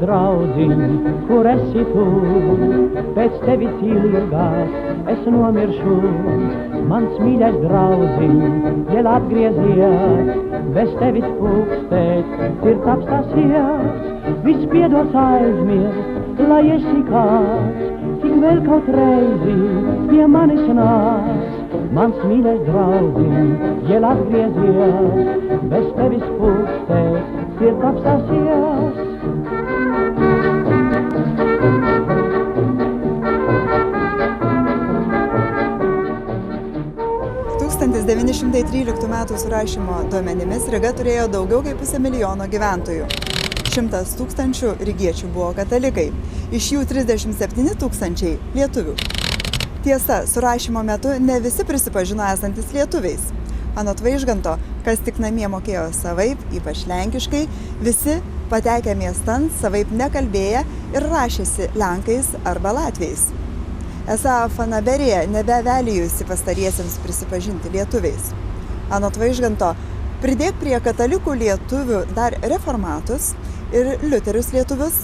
draudziņ, kur esi tu, pēc tevis ilgās es nomiršu. Mans mīļais draudziņ, jēl atgriezies, bez tevis pūkstēt, sirds apstāsies, viss piedos aizmirst, lai esi kāds, cik vēl kaut reizi pie manis nāc. Mans mīļais draudziņ, jēl atgriezies, bez tevis pūkstēt, sirds apstāsies. 1913 m. surašymo duomenimis Ryga turėjo daugiau kaip 500 000 gyventojų. 100 000 rygiečių buvo katalikai, iš jų 37 000 lietuvių. Tiesa, surašymo metu ne visi prisipažino esantis lietuviais. Anot Vaižganto, kas tik namie mokėjo savaip, ypač lenkiškai, visi patekę miestan savaip nekalbėję ir rašėsi lenkais arba latviais. Esą fanaberija nebevelijusi pastariesiems prisipažinti lietuviais. Anot Vaižganto, pridėk prie katalikų lietuvių dar reformatus ir liuterius lietuvius,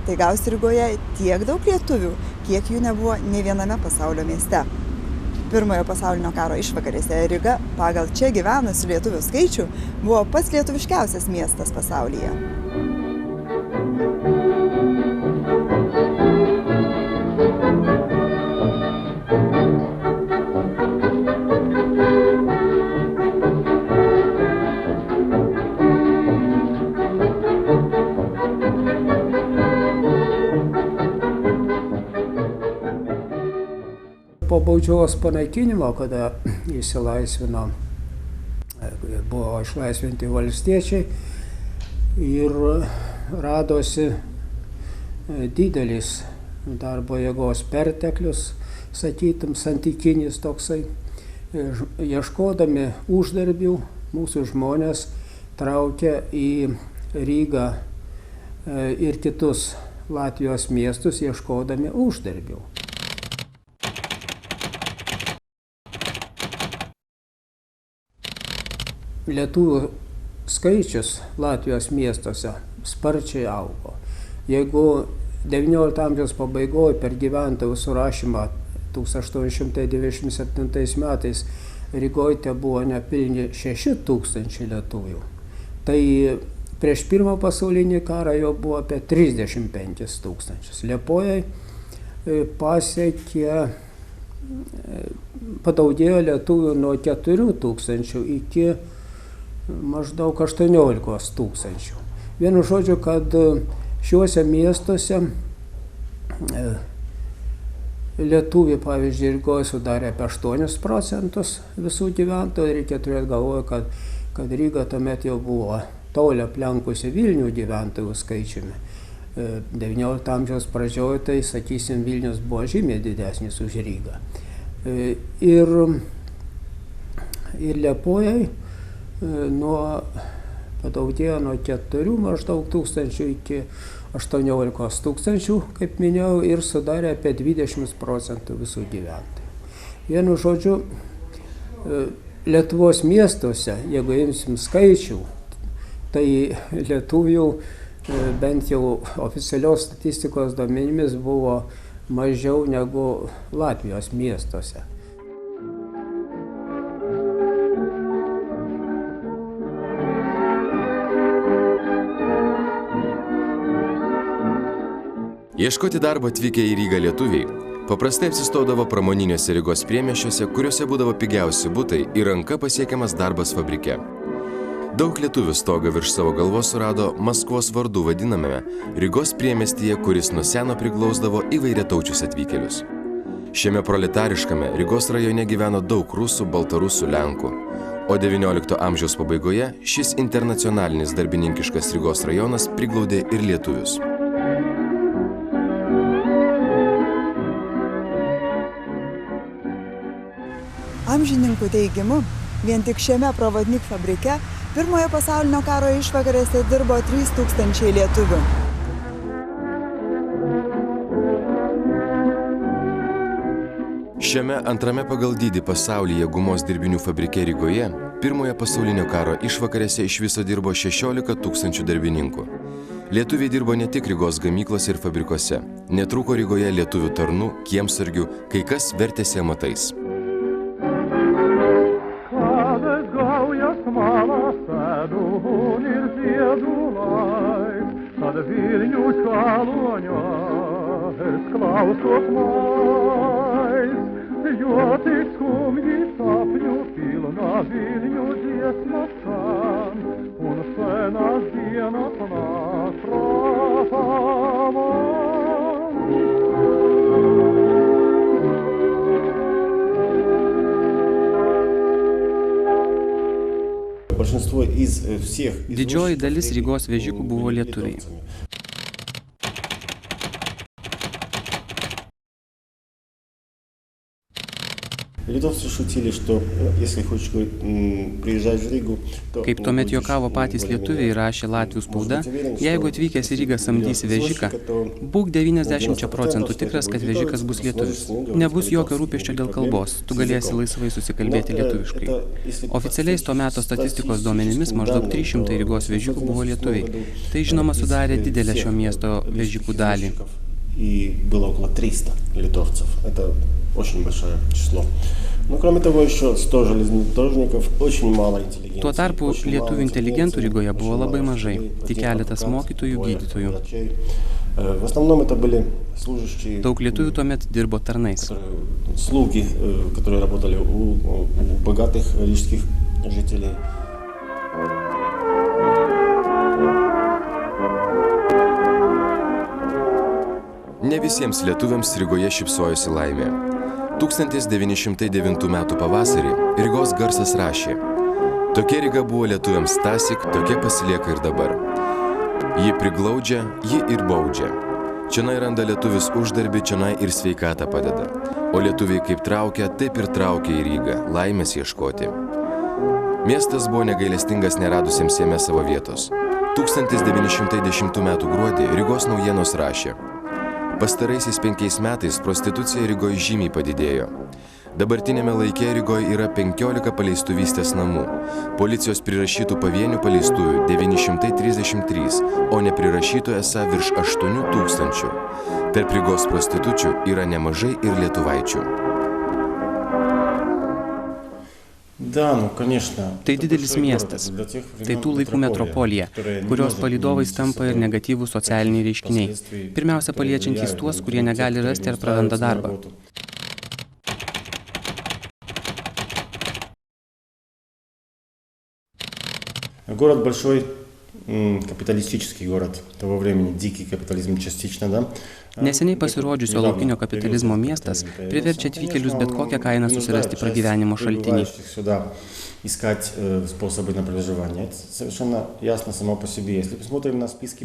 tai gausi Rygoje tiek daug lietuvių, kiek jų nebuvo nei viename pasaulio mieste. Pirmojo pasaulinio karo išvakarėse Ryga pagal čia gyvenusių lietuvių skaičių buvo pats lietuviškiausias miestas pasaulyje. Po baudžiavos panaikinimo, kada išsilaisvino, buvo išlaisvinti valstiečiai ir radosi didelis darbo jėgos perteklius, sakytum, santykinis toksai. Ieškodami uždarbių, mūsų žmonės traukė į Rygą ir kitus Latvijos miestus, ieškodami uždarbių. Lietuvių skaičius Latvijos miestuose sparčiai augo. Jeigu XIX amžiaus pabaigoje per gyventojų surašymą 1897 metais Rygoje buvo nepilni 6 000 lietuvių, tai prieš Pirmą pasaulinį karą jau buvo apie 35 000. Liepojai pasiekė, padaugėjo lietuvių nuo 4 000 iki maždaug 18 000. Vienu žodžiu, kad šiuose miestuose lietuviai, pavyzdžiui, Rygoje sudarė apie 8% visų gyventojų. Reikia turėti galvoje, kad Ryga tuomet jau buvo toli aplenkusi Vilnių gyventojų skaičiumi. XIX amžiaus pradžioje, tai, sakysim, Vilnius buvo žymiai didesnis už Rygą. Ir Liepojai padaugėjo nuo 4 maždaug tūkstančių iki 18 000, kaip minėjau, ir sudarė apie 20% visų gyventojų. Vienu žodžiu, Lietuvos miestuose, jeigu imsim skaičių, tai lietuvių bent jau oficialios statistikos duomenimis buvo mažiau negu Latvijos miestuose. Ieškoti darbo atvykę į Rygą lietuviai paprastai apsistodavo pramoniniuose Rygos priemiesčiuose, kuriuose būdavo pigiausi butai ir ranka pasiekiamas darbas fabrike. Daug lietuvių stogą virš savo galvos surado Maskvos vardu vadinamame Rygos priemiestyje, kuris nuo seno priglausdavo įvairiataučius atvykėlius. Šiame proletariškame Rygos rajone gyveno daug rusų, baltarusų, lenkų, o XIX amžiaus pabaigoje šis internacionalinis darbininkiškas Rygos rajonas priglaudė ir lietuvius. Amžininkų teigimu, vien tik šiame Provodnik fabrike Pirmojo pasaulinio karo išvakarėse dirbo 3000 lietuvių. Šiame antrame pagal dydį pasaulyje gumos dirbinių fabrike Rygoje Pirmojo pasaulinio karo išvakarėse iš viso dirbo 16 000 darbininkų. Lietuviai dirbo ne tik Rygos gamyklose ir fabrikuose. Netrūko Rygoje lietuvių tarnų, kiemsargių, kai kas vertėsi amatais. Kad Vilnių čalonės klausos mais, jo tik skumjį sapnių pilna Vilnių giesmas skan, un senas dienas nasrafama. Didžioji dalis Rygos vežikų buvo lietuviai. Kaip tuomet juokavo patys lietuviai, rašė latvių spauda, jeigu atvykęs į Rygą samdysi vežiką, būk 90% tikras, kad vežikas bus lietuvis. Nebus jokio rūpesčio dėl kalbos, tu galėsi laisvai susikalbėti lietuviškai. Oficialiais to meto statistikos duomenimis maždaug 300 Rygos vežikų buvo lietuviai. Tai žinoma sudarė didelę šio miesto vežikų dalį. И было около 300 литовцев. Это очень большое число. Ну, кроме того, еще 100 железнодорожников, очень мало интеллигенции. Tuo tarpu lietuvių inteligentų Rygoje buvo labai mažai, tik keletas mokytojų, gydytojų. В основном это были служащие. Daug lietuvių tuomet dirbo tarnais. Слуги, которые работали у богатых рижских жителей. Ne visiems lietuviams Rygoje šypsojosi laimė. 1909 m. pavasarį Rygos garsas rašė: tokia Ryga buvo lietuviams tąsyk, tokia pasilieka ir dabar. Ji priglaudžia, ji ir baudžia. Čionai randa lietuvis uždarbį, čionai ir sveikatą padeda. O lietuviai kaip traukia, taip ir traukia į Rygą, laimės ieškoti. Miestas buvo negailestingas neradusiems jame savo vietos. 1910 m. gruodį Rygos naujienos rašė: pastaraisiais 5 metais prostitucija Rygoje žymiai padidėjo. Dabartinėme laike Rygoje yra 15 paleistuvystės namų. Policijos prirašytų pavienių paleistųjų 933, o neprirašytų esą virš 8000. Tarp Rygos prostitučių yra nemažai ir lietuvaičių. Tai didelis miestas. Tai tų laikų metropolija, kurios palydovais tampa ir negatyvūs socialiniai reiškiniai. Pirmiausia, paliečiantys tuos, kurie negali rasti ar praranda darbą. Город большой, капиталистический город того времени, дикий капитализм частично, да? Neseniai pasirodžiusio laukinio kapitalizmo miestas priverčia atvykėlius bet kokią kainą susirasti pragyvenimo šaltinį.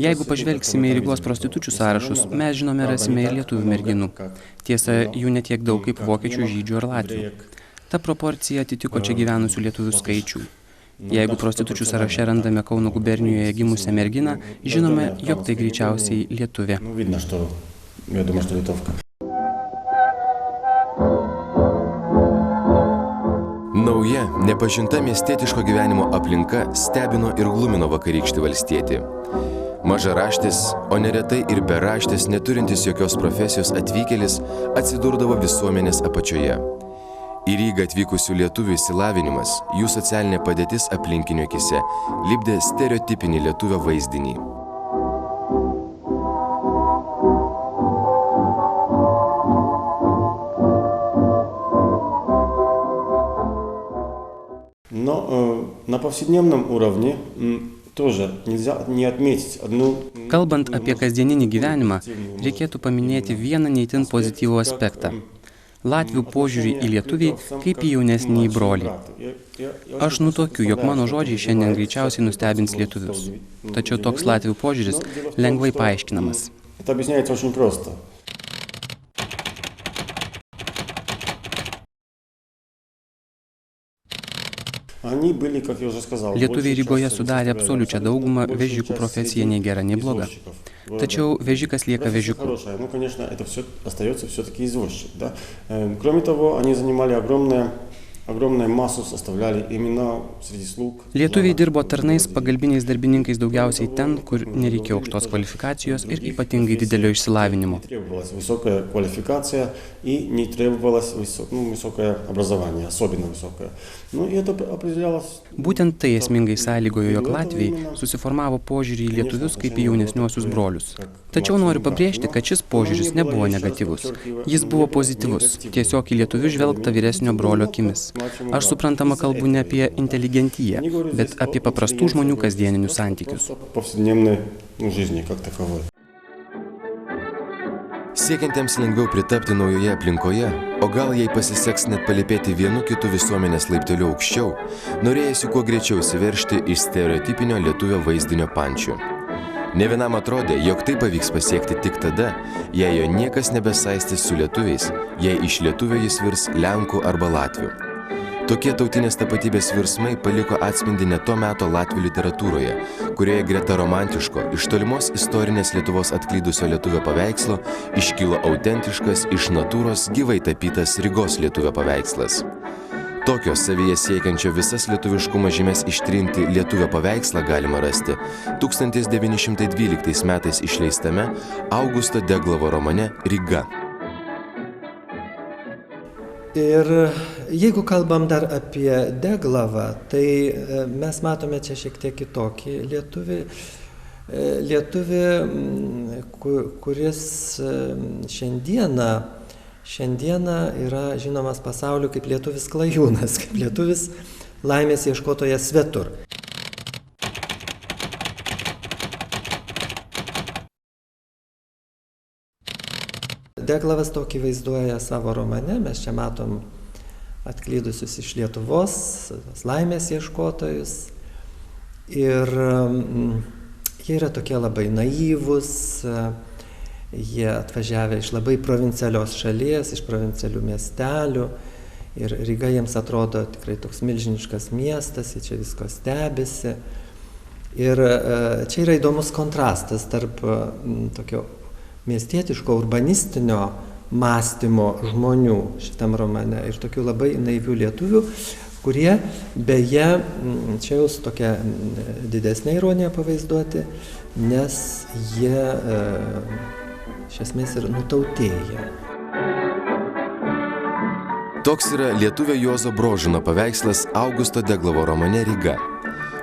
Jeigu pažvelgsime į Rygos prostitučių sąrašus, mes žinome rasime ir lietuvių merginų. Tiesa, jų netiek daug kaip vokiečių, žydžių ar latvių. Ta proporcija atitiko čia gyvenusių lietuvių skaičių. Jeigu prostitučių sąraše randame Kauno gubernijoje gimusią merginą, žinome, jog tai greičiausiai lietuvė. Nauja, nepažinta miestietiško gyvenimo aplinka stebino ir glumino vakarykštį valstietį. Mažaraštis, o neretai ir beraštis, neturintis jokios profesijos atvykėlis, atsidurdavo visuomenės apačioje. Į Rygą atvykusių lietuvių išsilavinimas, jų socialinė padėtis aplinkinių akise lipdė stereotipinį lietuvio vaizdinį. Но на повседневном уровне тоже нельзя не отметить одну... Kalbant apie kasdieninį gyvenimą, reikėtų paminėti vieną neįtin pozityvų aspektą. Latvių požiūrį į lietuvį kaip į jaunesnį brolį. Aš nutokiu, jog mano žodžiai šiandien greičiausiai nustebins lietuvius. Tačiau toks latvių požiūris lengvai paaiškinamas. Это объясняется очень просто. Lietuviai Rygoje sudarė absoliučią daugumą, vežikų profesija nei gera, nei bloga. Tačiau vežikas lieka vežiku. Lietuviai dirbo tarnais pagalbiniais darbininkais daugiausiai ten, kur nereikėjo aukštos kvalifikacijos ir ypatingai didelio išsilavinimo. Būtent tai esmingai sąlygojo, jog latviai susiformavo požiūrį į lietuvius kaip į jaunesniuosius brolius. Tačiau noriu pabrėžti, kad šis požiūris nebuvo negatyvus. Jis buvo pozityvus, tiesiog į lietuvius žvelgta vyresnio brolio akimis. Aš suprantama kalbu ne apie inteligentiją, bet apie paprastų žmonių kasdieninius santykius. Siekiantiems lengviau pritapti naujoje aplinkoje, o gal jei pasiseks net palipėti vienu kitu visuomenės laipteliu aukščiau, norėjusi kuo greičiau įsiveržti iš stereotipinio lietuvio vaizdinio pančių. Ne vienam atrodė, jog tai pavyks pasiekti tik tada, jei jo niekas nebesaistys su lietuviais, jei iš lietuvio jis virs lenkų arba latvių. Tokie tautinės tapatybės virsmai paliko atspindį ne to meto latvių literatūroje, kurioje greta romantiško, iš tolimos istorinės Lietuvos atklydusio lietuvio paveikslo iškilo autentiškas, iš natūros gyvai tapytas Rygos lietuvio paveikslas. Tokio savyje siekiančio visas lietuviškumo žymės ištrinti lietuvio paveikslą galima rasti 1912 metais išleistame Augusto Deglavo romane Ryga. Ir jeigu kalbam dar apie Deglavą, tai mes matome čia šiek tiek kitokį lietuvį. Lietuvį, kuris šiandieną yra žinomas pasauliu kaip lietuvis klajūnas, kaip lietuvis laimės ieškotojas svetur. Deglavas tokį vaizduoja savo romane, mes čia matom atklydusius iš Lietuvos, laimės ieškotojus. Ir jie yra tokie labai naivūs, jie atvažiavę iš labai provincialios šalies, iš provincialių miestelių. Ir Ryga jiems atrodo tikrai toks milžiniškas miestas, jie čia visko stebisi. Ir čia yra įdomus kontrastas tarp tokio miestietiško urbanistinio mąstymo žmonių šitam romane ir tokių labai naivių lietuvių, kurie beje, čia jau su tokia didesnė ironija pavaizduoti, nes jie iš esmės ir nutautėja. Toks yra lietuvio Juozo Brožino paveikslas Augusto Deglavo romane Ryga.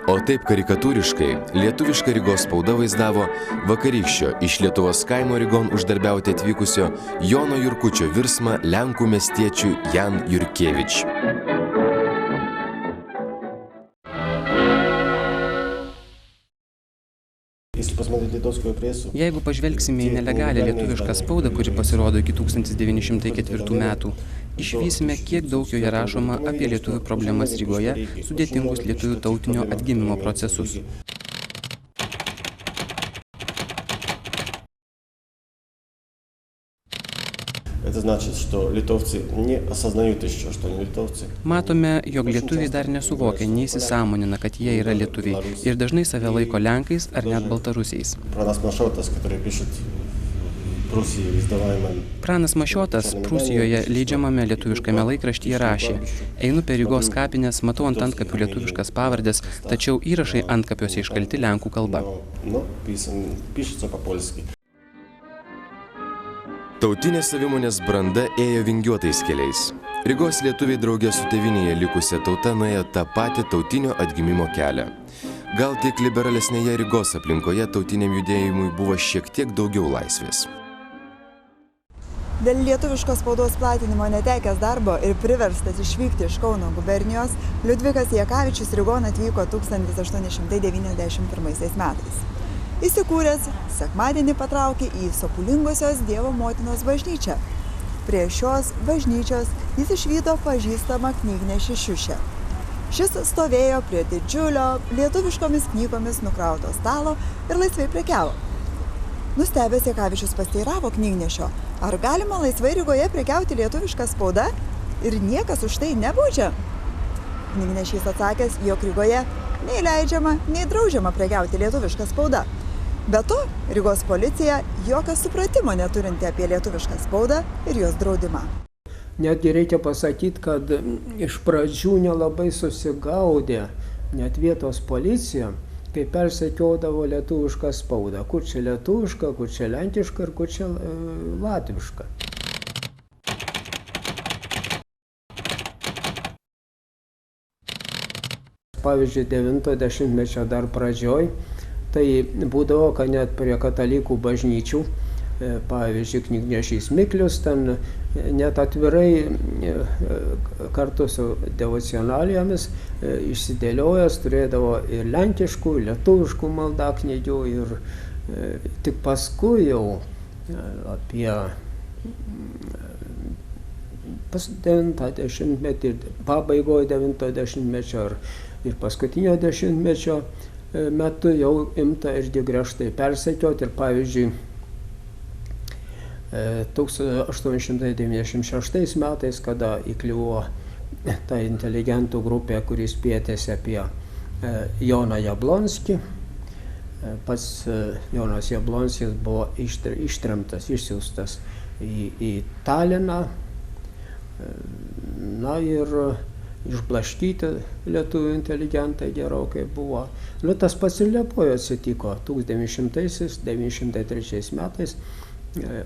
O taip karikatūriškai lietuviška Rygos spauda vaizdavo vakarykščio iš Lietuvos kaimo Rygon uždarbiauti atvykusio Jono Jurkučio virsmą lenkų miestiečių Jan Jurkevič. Jeigu pažvelgsime į nelegalią lietuvišką spaudą, kuri pasirodo iki 1904 metų, išvysime, kiek daug joje rašoma apie lietuvių problemas Rygoje, sudėtingus lietuvių tautinio atgimimo procesus. Matome, jog lietuviai dar nesuvokia, neįsisąmonina, kad jie yra lietuviai ir dažnai save laiko lenkais ar net baltarusiais. Pranas Mašiotas Prūsijoje leidžiamame lietuviškame laikraštyje rašė: einu per Rygos kapines, matau ant antkapių lietuviškas pavardės, tačiau įrašai antkapiuose iškalti lenkų kalba. Tautinė savimonės branda ėjo vingiuotais keliais. Rygos lietuviai draugė su tėvynėje likusia tauta nuėjo tą patį tautinio atgimimo kelią. Gal tik liberalesnėje Rygos aplinkoje tautiniam judėjimui buvo šiek tiek daugiau laisvės. Dėl lietuviškos spaudos platinimo netekęs darbo ir priverstas išvykti iš Kauno gubernijos, Liudvikas Jakavičius Rygon atvyko 1891 metais. Įsikūręs, sekmadienį patraukė į Sopulingosios Dievo motinos bažnyčią. Prie šios bažnyčios jis išvydo pažįstamą knygnešį Šiušę. Šis stovėjo prie didžiulio lietuviškomis knygomis nukrauto stalo ir laisvai prekiavo. Nustebęs Jakavičius pasteiravo knygnešio, ar galima laisvai Rygoje prekiauti lietuvišką spaudą ir niekas už tai nebaudžia. Knygnešys atsakęs, jog Rygoje nei leidžiama, nei draudžiama prekiauti lietuvišką spaudą. Be to, Rygos policija jokio supratimo neturinti apie lietuvišką spaudą ir jos draudimą. Netgi reikia pasakyti, kad iš pradžių nelabai susigaudė net vietos policija, kai persekiodavo lietuvišką spaudą. Kur čia lietuviška, kur čia lenkiška ir kur čia latviška. Pavyzdžiui, 90-mečio dar pradžioj, tai būdavo, kad net prie katalikų bažnyčių, pavyzdžiui, knygnešys Miklius, ten net atvirai kartu su devocionalijomis išsidėliojęs turėdavo ir lenkiškų, ir lietuviškų maldaknygių, ir tik paskui jau apie 90-metį, pabaigoje 90-mečio ir paskutinio 10-mečio metu jau imta irgi griežtai persekioti. Ir pavyzdžiui, 1896 metais, kada įkliuvo ta inteligentų grupė, kuris spietėsi apie Joną Jablonskį, pats Jonas Jablonskis buvo ištremtas, išsiųstas į Taliną, na ir išblaškyti lietuvių inteligentai gerokai buvo. Nu, tas pats ir Liepojoje atsitiko 1903 metais.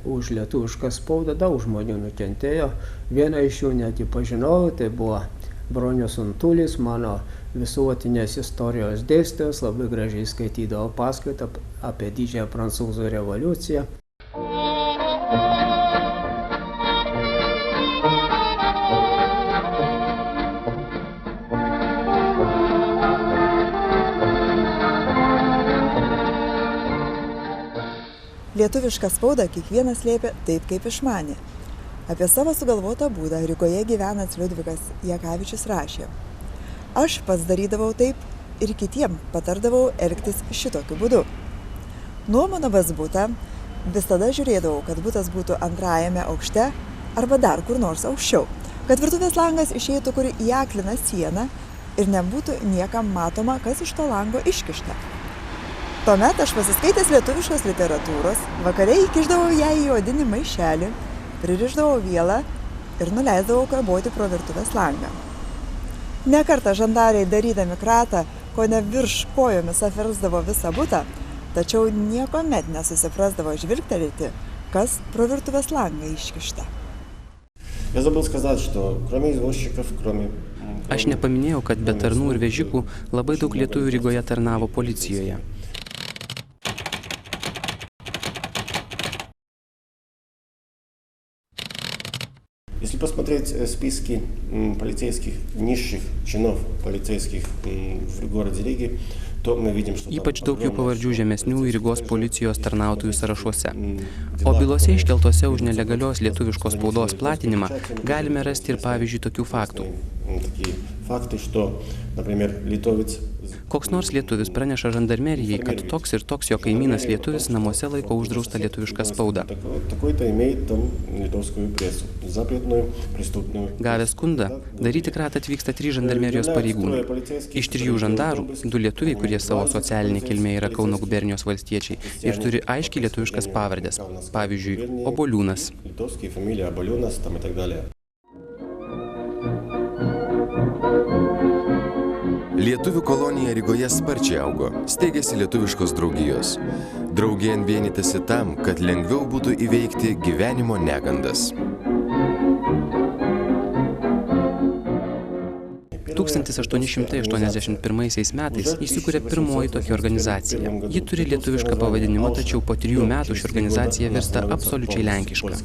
Už lietuvišką spaudą daug žmonių nukentėjo. Vieną iš jų netgi pažinojau, tai buvo Bronius Untulis, mano visuotinės istorijos dėstytojas, labai gražiai skaitydavo paskaitą apie didžiąją prancūzų revoliuciją. Lietuvišką spaudą kiekvienas slėpė taip, kaip išmanė. Apie savo sugalvotą būdą Rygoje gyvenęs Liudvikas Jakavičius rašė: Aš pats darydavau taip ir kitiem patardavau elgtis šitokiu būdu. Nuo mano butą visada žiūrėdavau, kad butas būtų antrajame aukšte arba dar kur nors aukščiau, kad virtuvės langas išeitų kur į akliną sieną ir nebūtų niekam matoma, kas iš to lango iškišta. Tuomet aš pasiskaitęs lietuviškos literatūros, vakare įkišdavau ją į odinį maišelį, pririšdavau vielą ir nuleisdavau kaboti pro virtuvės langą. Ne kartą žandariai darydami kratą, kone virš kojomis apversdavo visą butą, tačiau niekuomet nesusiprasdavo žvilgtelėti, kas pro virtuvės langą iškišta. Aš nepaminėjau, kad be tarnų ir vežikų labai daug lietuvių Rygoje tarnavo policijoje. Если посмотреть списки полицейских, низших чинов полицейских в городе Риге, то мы видим, что... Ypač daug jų pavardžių žemesnių Rygos policijos tarnautojų sąrašuose. O bylose iškeltose už nelegalios lietuviškos spaudos platinimą galime rasti ir pavyzdžiui tokių faktų. Koks nors lietuvis praneša žandarmerijai, kad toks ir toks jo kaimynas lietuvis namuose laiko uždraustą lietuvišką spaudą. Gavęs skundą, daryti kratą atvyksta 3 žandarmerijos pareigūnai. Iš 3 žandarų 2 lietuviai, kurie savo socialinė kilmė yra Kauno gubernijos valstiečiai ir turi aiškiai lietuviškas pavardes, pavyzdžiui, Oboliūnas. Lietuvių kolonija Rygoje sparčiai augo, steigėsi lietuviškos draugijos. Draugėn vienytasi tam, kad lengviau būtų įveikti gyvenimo negandas. 1881 metais įsikūrė pirmoji tokia organizacija. Ji turi lietuvišką pavadinimą, tačiau po 3 metų ši organizacija virsta absoliučiai lenkiška.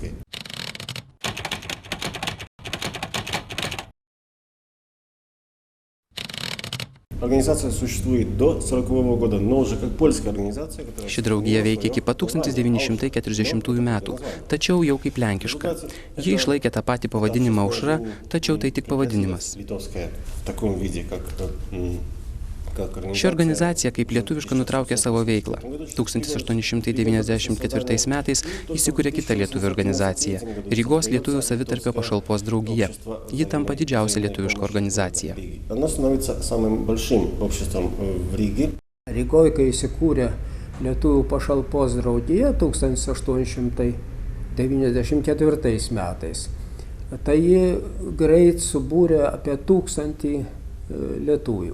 Ši draugija veikia iki pat 1940 metų, tačiau jau kaip lenkiška. Ji išlaikė tą patį pavadinimą Aušra, tačiau tai tik pavadinimas. Ši organizacija kaip lietuviška nutraukė savo veiklą. 1894 metais įsikūrė kita lietuvių organizacija – Rygos lietuvių savitarpio pašalpos draugija. Ji tampa didžiausia lietuviška organizacija. Rygoje, kai įsikūrė lietuvių pašalpos draugija 1894 metais, tai ji greit subūrė apie 1000 lietuvių.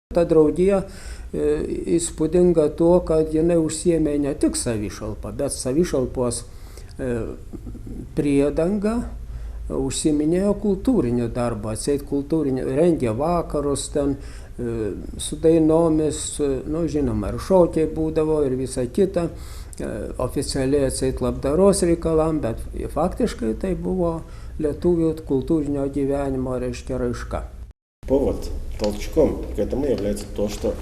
Ta draugija įspūdinga tuo, kad jinai užsiėmė ne tik savišalpą, bet savišalpos priedanga, užsiiminėjo kultūrinį darbą, atseit kultūrinį, rengė vakarus ten su dainomis, nu žinoma, ir šokiai būdavo ir visa kita, oficialiai atseit labdaros reikalam, bet faktiškai tai buvo lietuvių kultūrinio gyvenimo, reiškia, raiška. Повод, толчком к этому является то, что,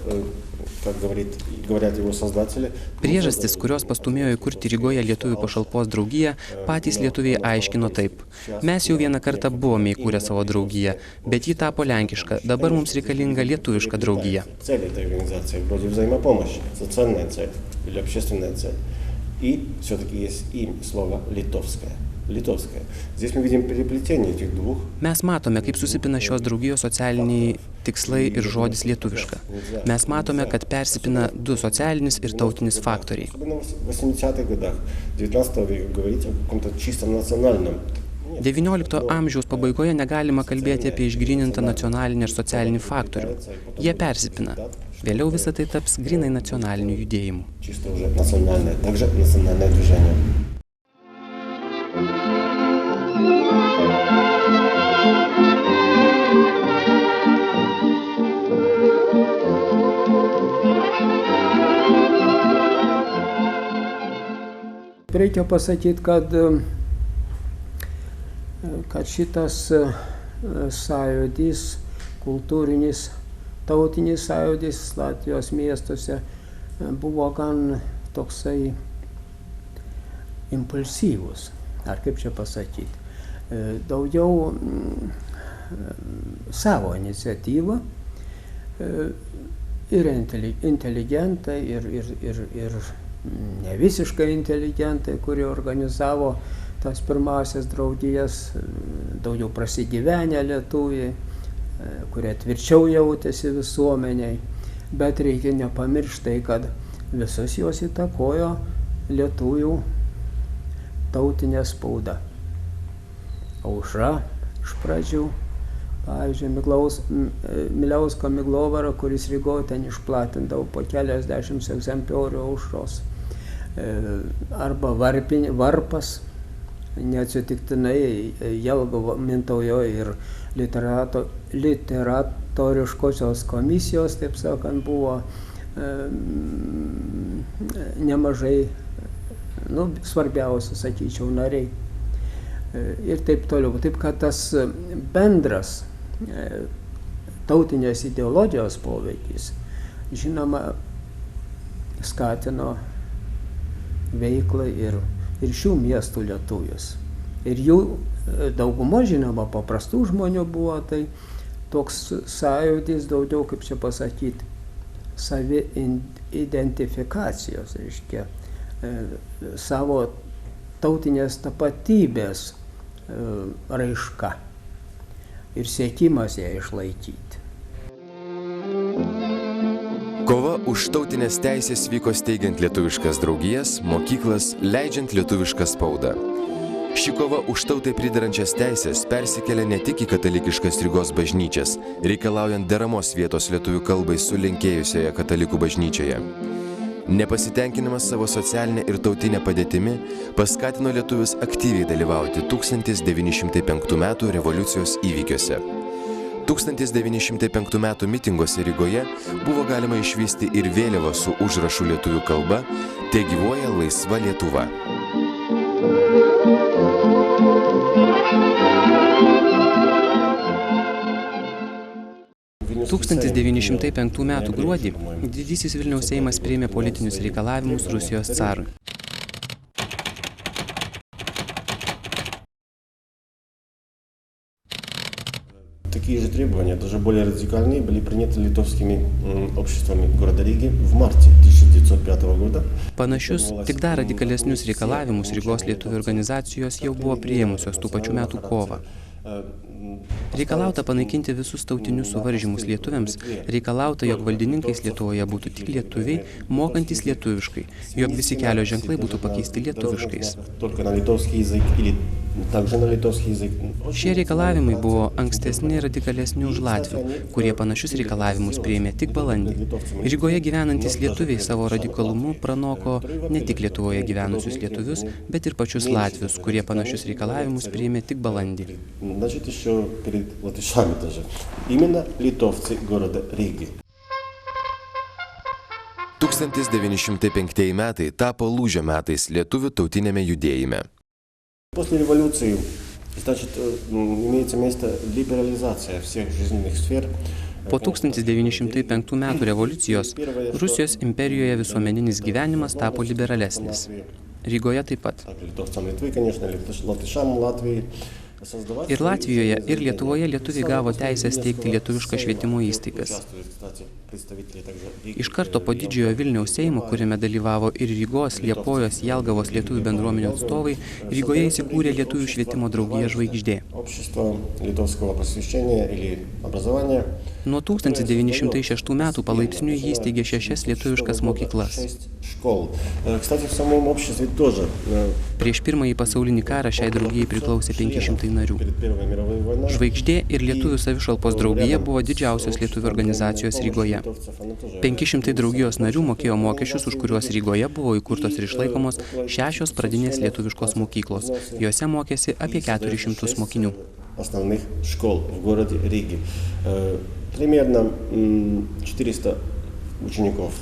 как говорят его создатели... Priežastis, kurios pastumėjo įkurti Rygoje lietuvių pašalpos draugiją, patys lietuviai aiškino taip. Mes jau vieną kartą buvome įkūrę savo draugiją, bet ji tapo lenkiška, dabar mums reikalinga lietuviška draugija. Цель этой организации вроде взаимопомощи, социальная цель или общественная цель. И все-таки есть и слово «литовское». Litovskaya. Здесь мы видим переплетение этих двух. Mes matome, kaip susipina šios draugijos socialiniai tikslai ir žodis lietuviška. Mes matome, kad persipina du socialinis ir tautinis faktoriai. В 80-х годах 19 века говорить о каком-то чисто национальном. XIX amžiaus pabaigoje negalima kalbėti apie išgrynintą nacionalinį ir socialinį faktorių. Jie persipina. Vėliau visą tai taps grynai nacionaliniu judėjimu. Чисто уже национальное, также национальное движение. Reikia pasakyti, kad šitas sąjūdis, kultūrinis, tautinis sąjūdis Latvijos miestuose buvo gan toksai impulsyvus, ar kaip čia pasakyti. Daugiau savo iniciatyvą ir inteligentai, ir ne visiškai inteligentai, kurie organizavo tas pirmasias draugijas, daugiau prasigyvenę lietuviai, kurie tvirčiau jautėsi visuomeniai. Bet reikia nepamiršti, kad visus juos įtakojo lietuvių tautinė spauda. Aušra iš pradžių, pavyzdžiui, Miliausko Miglovaro, kuris Rygoje ten išplatindavo po keliasdešimt egzempliorių Aušros. Arba Varpas, neatsitiktinai Jelgovo Mintaujoje ir literatoriškosios komisijos, taip sakant, buvo nemažai, svarbiausi, sakyčiau, nariai. Ir taip toliau. Taip, kad tas bendras tautinės ideologijos poveikis, žinoma, skatino veiklą ir šių miestų lietuvius. Ir jų daugumo, žinoma, paprastų žmonių buvo tai toks sąjūdis daugiau, kaip čia pasakyti, savi identifikacijos, reiškia, savo tautinės tapatybės raiška ir siekimas ją išlaikyti. Kova už tautinės teisės vyko steigiant lietuviškas draugijas, mokyklas, leidžiant lietuvišką spaudą. Ši kova už tautai pridarančias teisės persikėlė ne tik į katalikiškas Rygos bažnyčias, reikalaujant deramos vietos lietuvių kalbai sulenkėjusioje katalikų bažnyčioje. Nepasitenkinimas savo socialinę ir tautinę padėtimi paskatino lietuvius aktyviai dalyvauti 1905 metų revoliucijos įvykiuose. 1905 metų mitinguose Rygoje buvo galima išvysti ir vėliavą su užrašu lietuvių kalba "Tegyvuoja laisva Lietuva". – 1905 metų gruodį Didysis Vilniaus Seimas priėmė politinius reikalavimus Rusijos carui. Такие же требования, даже более радикальные, были приняты литовскими обществами города Риги в марте 1905 года. Panašius, tik dar radikalesnius reikalavimus Rygos lietuvių organizacijos jau buvo priėmusios tų pačių metų kovą. Reikalauta panaikinti visus tautinius suvaržymus lietuviams, reikalauta, jog valdininkais Lietuvoje būtų tik lietuviai, mokantys lietuviškai, jog visi kelio ženklai būtų pakeisti lietuviškais. Šie reikalavimai buvo ankstesni radikalesni už latvių, kurie panašius reikalavimus priėmė tik balandį. Rygoje gyvenantys lietuviai savo radikalumu pranoko ne tik Lietuvoje gyvenusius lietuvius, bet ir pačius latvius, kurie panašius reikalavimus priėmė tik balandį. Значит, еще перед латышами даже. Именно литовцы города Риги. 1905 metai tapo lūžio metais lietuvių tautinėme judėjime. После революции, значит, имеется место либерализация всех жизненных сфер. Po 1905 metų revoliucijos Rusijos imperijoje visuomeninis gyvenimas tapo liberalesnis. Rygoje taip pat. Ir Latvijoje, ir Lietuvoje lietuviai gavo teisę steigti lietuvišką švietimo įstaigas. Iš karto po didžiojo Vilniaus Seimo, kuriame dalyvavo ir Rygos, Liepojos, Jelgavos lietuvių bendruomenių atstovai, Rygoje įsikūrė lietuvių švietimo draugija Žvaigždė. Nuo 1906 metų palaipsniui jį įsteigė 6 lietuviškas mokyklas. Prieš Pirmąjį pasaulinį karą šiai draugijai priklausė 500 narių. Žvaigždė ir Lietuvių savišalpos draugija buvo didžiausios lietuvių organizacijos Rygoje. 500 draugijos narių mokėjo mokesčius, už kuriuos Rygoje buvo įkurtos ir išlaikomos 6 pradinės lietuviškos mokyklos. Jose mokėsi apie 400 mokinių. Основных школ в городе Риге. Примерно 400 учеников.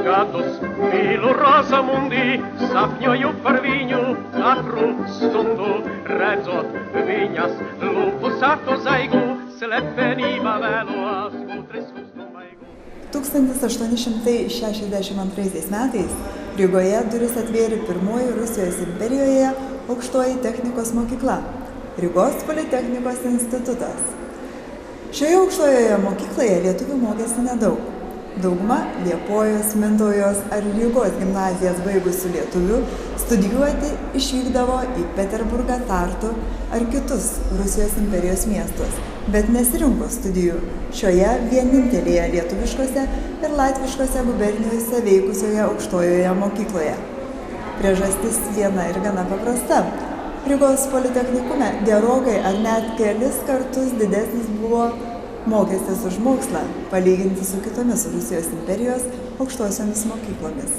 Gatos, vilu rosa mundi, sapņoju par viņu katru stundu, redzot viņas lūpu sarto zaigu, slepenībā vēlos kutris uzdomaigu. 1862 metais Rygoje duris atvėrė pirmoji Rusijos imperijoje aukštoji technikos mokykla – Rygos politechnikos institutas. Šioje aukštojoje mokykloje lietuvių mokėsi nedaug. Dauguma Liepojos, Mintaujos ar Rygos gimnazijas baigusių lietuvių studijuoti išvykdavo į Peterburgą, Tartu ar kitus Rusijos imperijos miestus, bet nesirinko studijų šioje vienintelėje lietuviškose ir latviškose gubernijose veikusioje aukštojoje mokykloje. Priežastis viena ir gana paprasta. Rygos politechnikume gerokai ar net kelis kartus didesnis buvo mokestis už mokslą, palyginti su kitomis Rusijos imperijos aukštosiomis mokyklomis.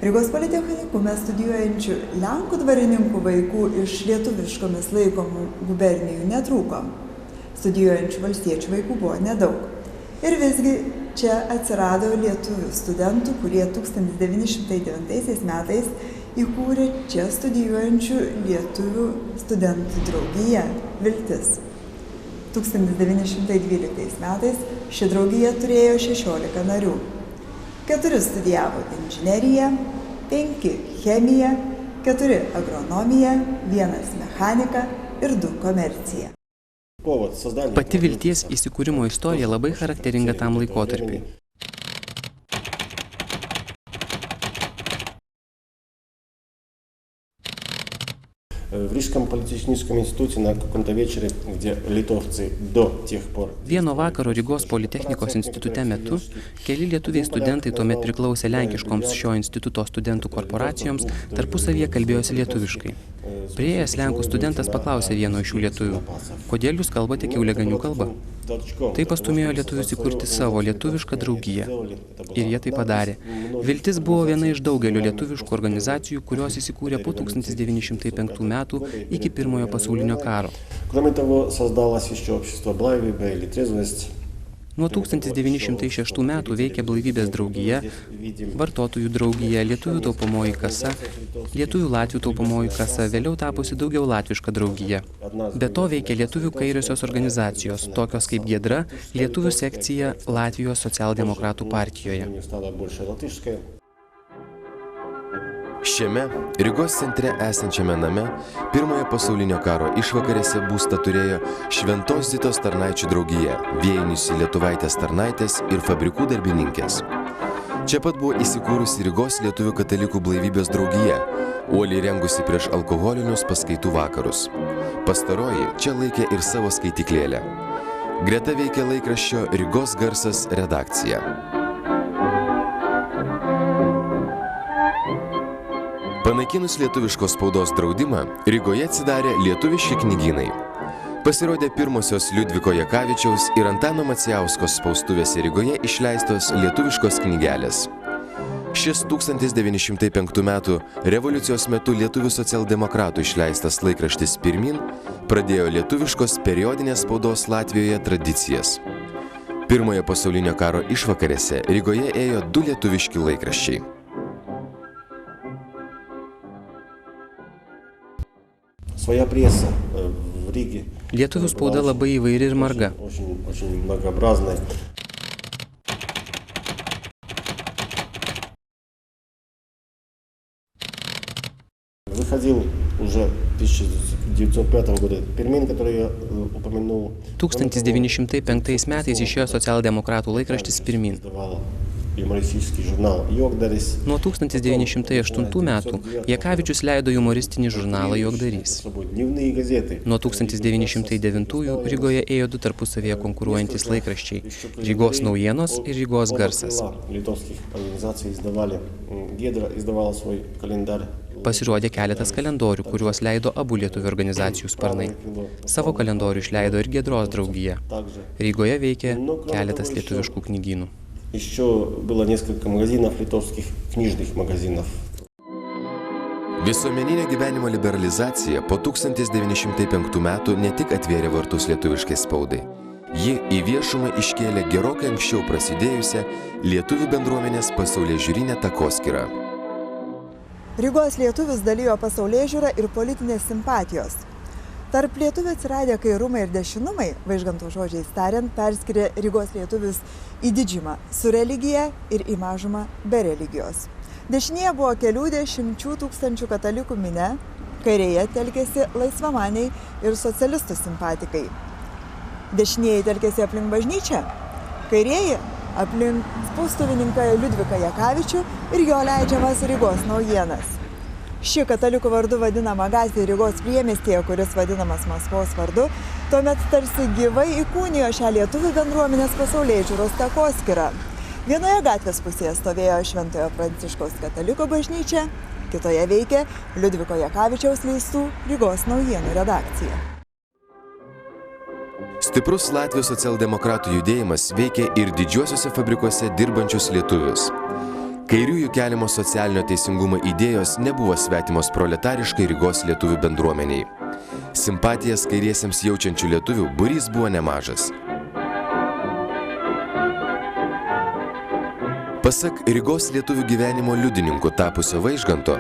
Rygos politechnikume studijuojančių lenkų dvarininkų vaikų iš lietuviškomis laikomų gubernijų netrūko. Studijuojančių valstiečių vaikų buvo nedaug. Ir visgi čia atsirado lietuvių studentų, kurie 1909 metais įkūrė čia studijuojančių lietuvių studentų draugiją Viltis. 1912 metais ši draugija turėjo 16 narių. 4 studijavo inžineriją, 5 chemiją, 4 agronomiją, 1 mechaniką ir 2 komerciją. Pati Vilties įsikūrimo istorija labai charakteringa tam laikotarpiui. В Рижском политехническом институте на каком-то вечере, где литовцы до тех пор... Vieno vakaro Rygos politechnikos institute metu keli lietuviai studentai tuomet priklausė lenkiškoms šio instituto studentų korporacijoms tarpusavyje kalbėjosi lietuviškai. Priėjęs lenkų studentas paklausė vieno iš šių lietuvių, kodėl jūs kalbate kiauliaganių kalba? Tai pastūmėjo lietuvius įkurti savo lietuvišką draugiją. Ir jie tai padarė. Viltis buvo viena iš daugelio lietuviškų organizacijų, kurios įsikūrė po 1905 metų iki Pirmojo pasaulinio karo. Nuo 1906 metų veikia Blaivybės draugija, Vartotojų draugija, Lietuvių taupomoji kasa, Lietuvių Latvių taupomoji kasa, vėliau tapusi daugiau latviška draugija. Be to veikia lietuvių kairiosios organizacijos, tokios kaip Giedra, Lietuvių sekcija Latvijos socialdemokratų partijoje. Šiame Rygos centre esančiame name Pirmojo pasaulinio karo išvakarėse būstą turėjo Šventos Zitos tarnaičių draugija, vienijusi lietuvaitės tarnaitės ir fabrikų darbininkės. Čia pat buvo įsikūrusi Rygos lietuvių katalikų blaivybės draugija, uoliai rengusi prieš alkoholinius paskaitų vakarus. Pastaroji čia laikė ir savo skaityklėlę. Greta veikė laikraščio Rygos garsas redakcija. Panaikinus lietuviškos spaudos draudimą, Rygoje atsidarė lietuviški knygynai. Pasirodė pirmosios Liudviko Jakavičiaus ir Antano Macijauskos spaustuvėse Rygoje išleistos lietuviškos knygelės. Šis 1905 metų revoliucijos metu lietuvių socialdemokratų išleistas laikraštis Pirmyn pradėjo lietuviškos periodinės spaudos Latvijoje tradicijas. Pirmojo pasaulinio karo išvakarėse Rygoje ėjo 2 lietuviški laikraščiai. Своя пресса в Риге. Lietuvių spauda labai įvairi ir marga. Очень многообразная. Выходил уже 1905 года Pirmin, который я упомянул. 1905 metais išėjo socialdemokratų laikraštis Pirmyn. Nuo 1908 metų Jakavičius leido humoristinį žurnalą Juokdarys. Nuo 1909 Rygoje ėjo 2 tarpusavyje konkuruojantys laikraščiai – Rygos naujienos ir Rygos garsas. Pasirodė keletas kalendorių, kuriuos leido abu lietuvių organizacijų sparnai. Savo kalendorių išleido ir Giedros draugija. Rygoje veikė keletas lietuviškų knygynų. Еще было несколько магазинов, литовских книжных магазинов. Visuomeninio gyvenimo liberalizacija po 1905 metų ne tik atvėrė vartus lietuviškai spaudai. Ji į viešumą iškėlė gerokai anksčiau prasidėjusią lietuvių bendruomenės pasaulėžiūrinę takoskyrą. Rygos lietuvius dalijo pasaulėžiūra ir politinės simpatijos. Tarp lietuvių atsiradę kairumai ir dešinumai, Vaižganto žodžiais tariant, perskiria Rygos lietuvius į didžiumą su religija ir į mažumą be religijos. Dešinėje buvo kelių dešimčių tūkstančių katalikų minia, kairėje telkėsi laisvamaniai ir socialistų simpatikai. Dešinieji telkėsi aplink bažnyčią, kairieji aplink spaustuvininką Liudviką Jakavičių ir jo leidžiamas Rygos naujienas. Ši katalikų vardu vadinama gatvė Rygos priemiestyje, kuris vadinamas Maskvos vardu, tuomet tarsi gyvai įkūnijo šią lietuvių bendruomenės pasaulėžiūros takoskyrą. Vienoje gatvės pusėje stovėjo Šventojo Pranciškaus kataliko bažnyčia, kitoje veikė Liudviko Jakavičiaus leistų Rygos naujienų redakcija. Stiprus Latvijos socialdemokratų judėjimas veikė ir didžiuosiuose fabrikuose dirbančius lietuvius. Kairiųjų keliamo socialinio teisingumo idėjos nebuvo svetimos proletariškai Rygos lietuvių bendruomeniai. Simpatijas kairiesiems jaučiančių lietuvių būrys buvo nemažas. Pasak Rygos lietuvių gyvenimo liudininku tapusio Vaižganto,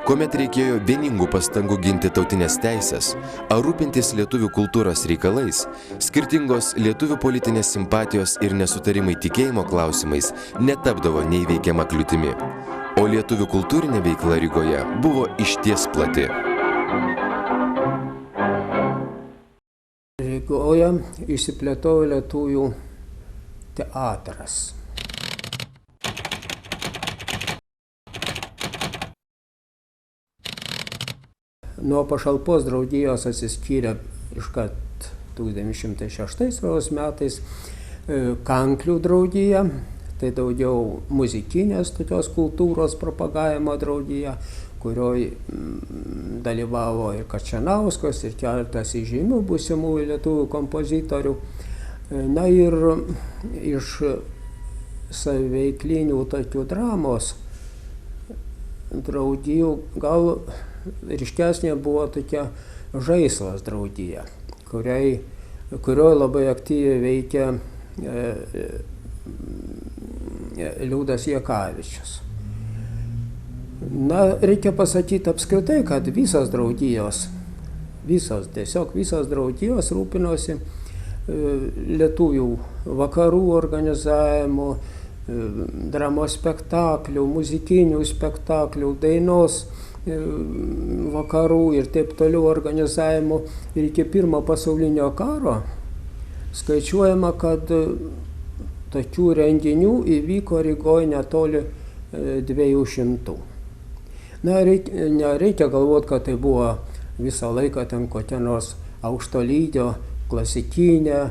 kuomet reikėjo vieningų pastangų ginti tautinės teisės, ar rūpintis lietuvių kultūros reikalais, skirtingos lietuvių politinės simpatijos ir nesutarimai tikėjimo klausimais netapdavo neįveikiama kliūtimi, o lietuvių kultūrinė veikla Rygoje buvo išties plati. Rygoje išsiplėtojo lietuvių teatras. Nuo pašalpos draugijos atsiskyrė iškart 1906 metais kanklių draugija, tai daugiau muzikinės tokios kultūros propagavimo draugija, kurioje dalyvavo ir Kačanauskos, ir keletas įžymių būsimųjų lietuvių kompozitorių. Na ir iš saviveiklinių tokių dramos draugijų gal ryškesnė buvo tokia Žaislas draugija, kurioje labai aktyviai veikia Liudas Jakavičius. Na, reikia pasakyti apskritai, kad visos draugijos rūpinosi lietuvių vakarų organizavimu, dramos spektaklių, muzikinių spektaklių, dainos vakarų ir taip toliau organizavimu. Ir iki pirmo pasaulinio karo skaičiuojama, kad tokių renginių įvyko Rygoje netoli 200. Nereikia galvoti, kad tai buvo visą laiką ten kokia nors aukšto lygio klasikinio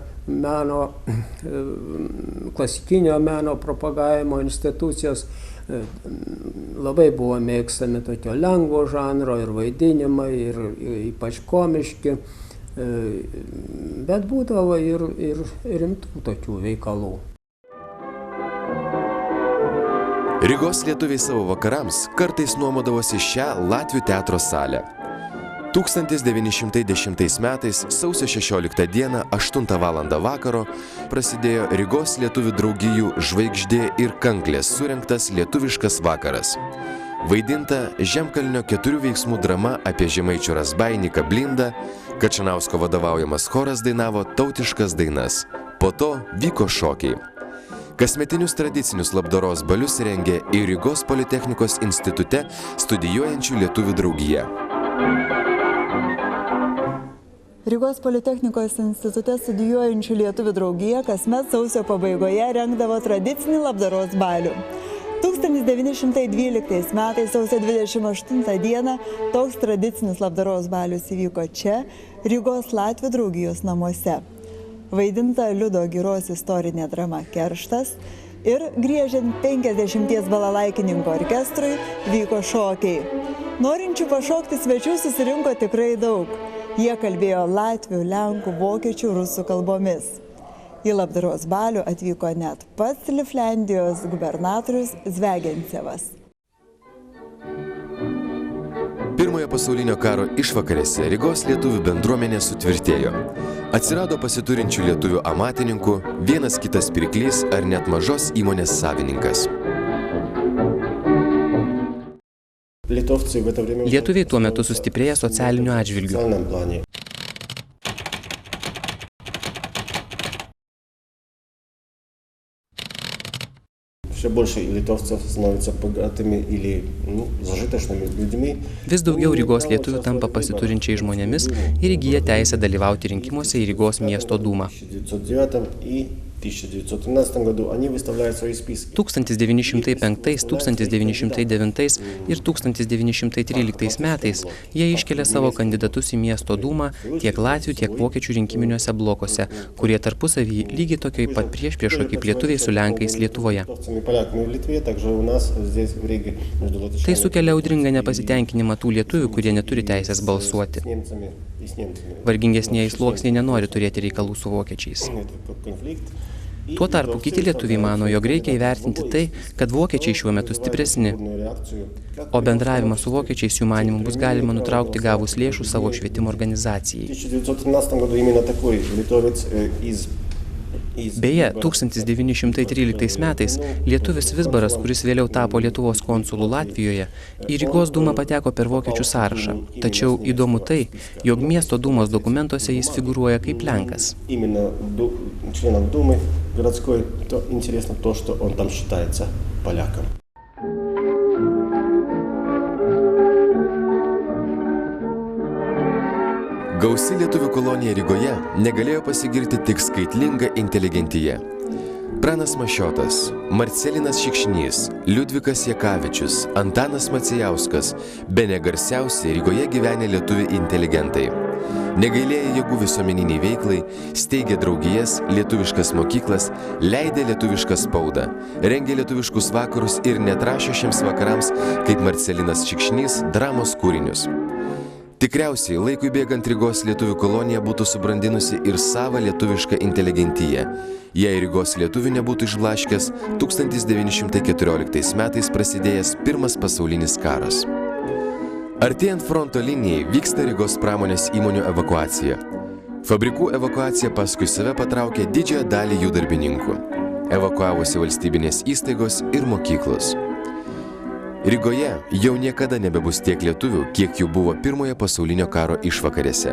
meno propagavimo institucijos. Labai buvo mėgstami tokio lengvo žanro ir vaidinimai, ir ypač komiški, bet būdavo ir rimtų tokių veikalų. Rygos lietuviai savo vakarams kartais nuomodavosi šią Latvių teatro salę. 1910 metais sausio 16 dieną 8 val. Vakaro prasidėjo Rygos lietuvių draugijų Žvaigždė ir Kanklės surengtas lietuviškas vakaras. Vaidinta Žemkalnio 4 veiksmų drama apie žemaičių razbaininką Blindą, Kačanausko vadovaujamas choras dainavo tautiškas dainas. Po to vyko šokiai. Kasmetinius tradicinius labdaros balius rengė ir Rygos Politechnikos institute studijuojančių lietuvių draugija. Rygos Politechnikos institute studijuojančių lietuvių draugija kasmet sausio pabaigoje rengdavo tradicinį labdaros balių. 1912 metais sausio 28 dieną toks tradicinis labdaros balius įvyko čia, Rygos Latvių draugijos namuose. Vaidinta Liudo Giros istorinė drama Kerštas ir griežiant 50 balalaikininkų orkestrui vyko šokiai. Norinčių pašokti svečių susirinko tikrai daug. Jie kalbėjo latvių, lenkų, vokiečių, rusų kalbomis. Į labdaros balių atvyko net pats Livlandijos gubernatorius Zvegencevas. Pirmojo pasaulinio karo išvakarėse Rygos lietuvių bendruomenė sutvirtėjo. Atsirado pasiturinčių lietuvių amatininkų, vienas kitas pirklys ar net mažos įmonės savininkas. Lietuviai tuo metu sustiprėja socialiniu atžvilgiu. Vis daugiau Rygos lietuvių tampa pasiturinčiai žmonėmis ir įgyja teisę dalyvauti rinkimuose į Rygos miesto dūmą. 1905, 1909 ir 1913 metais jie iškelia savo kandidatus į miesto dūmą tiek latvių, tiek vokiečių rinkiminiuose blokuose, kurie tarpusavy lygiai tokioj pat priešpriešoj kaip lietuviai su lenkais Lietuvoje. Tai sukelia audringą nepasitenkinimą tų lietuvių, kurie neturi teisės balsuoti. Vargingesnieji sluoksniai nenori turėti reikalų su vokiečiais. Tuo tarpu kiti lietuviai mano, jog reikia įvertinti tai, kad vokiečiai šiuo metu stipresni, o bendravimą su vokiečiais jų manimu bus galima nutraukti gavus lėšų savo švietimo organizacijai. Beje, 1913 metais lietuvis Vizbaras, kuris vėliau tapo Lietuvos konsulu Latvijoje, į Rygos dūmą pateko per vokiečių sąrašą. Tačiau įdomu tai, jog miesto dūmos dokumentuose jis figūruoja kaip lenkas. Gausi lietuvių kolonija Rygoje negalėjo pasigirti tik skaitlinga inteligentija. Pranas Mašiotas, Marcelinas Šikšnys, Liudvikas Jakavičius, Antanas Macijauskas, bene garsiausiai Rygoje gyvenę lietuvių inteligentai. Negailėję jėgų visuomeniniai veiklai, steigė draugijas, lietuviškas mokyklas, leidė lietuvišką spaudą, rengė lietuviškus vakarus ir net rašė šiems vakarams, kaip Marcelinas Šikšnys, dramos kūrinius. Tikriausiai, laikui bėgant Rygos lietuvių kolonija būtų subrandinusi ir savą lietuvišką inteligentiją, jei Rygos lietuvių nebūtų išblaškęs 1914 metais prasidėjęs Pirmas pasaulinis karas. Artėjant fronto linijai vyksta Rygos pramonės įmonių evakuacija. Fabrikų evakuacija paskui save patraukė didžiąją dalį jų darbininkų. Evakuavosi valstybinės įstaigos ir mokyklos. Rygoje jau niekada nebebus tiek lietuvių, kiek jų buvo Pirmojo pasaulinio karo išvakarėse.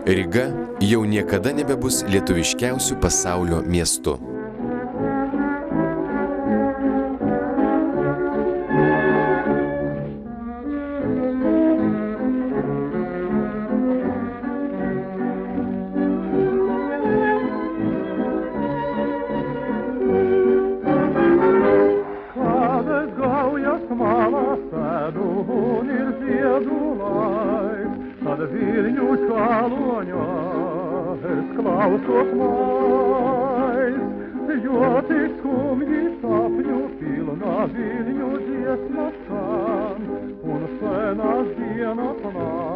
Ryga jau niekada nebebus lietuviškiausių pasaulio miestu. Ziedun ir ziedu laiks, kad Viļņu skaloņos klausos mais, jo tik skumji sapņu pilna Viļņu dziesmas skan, un senas dienas nāk.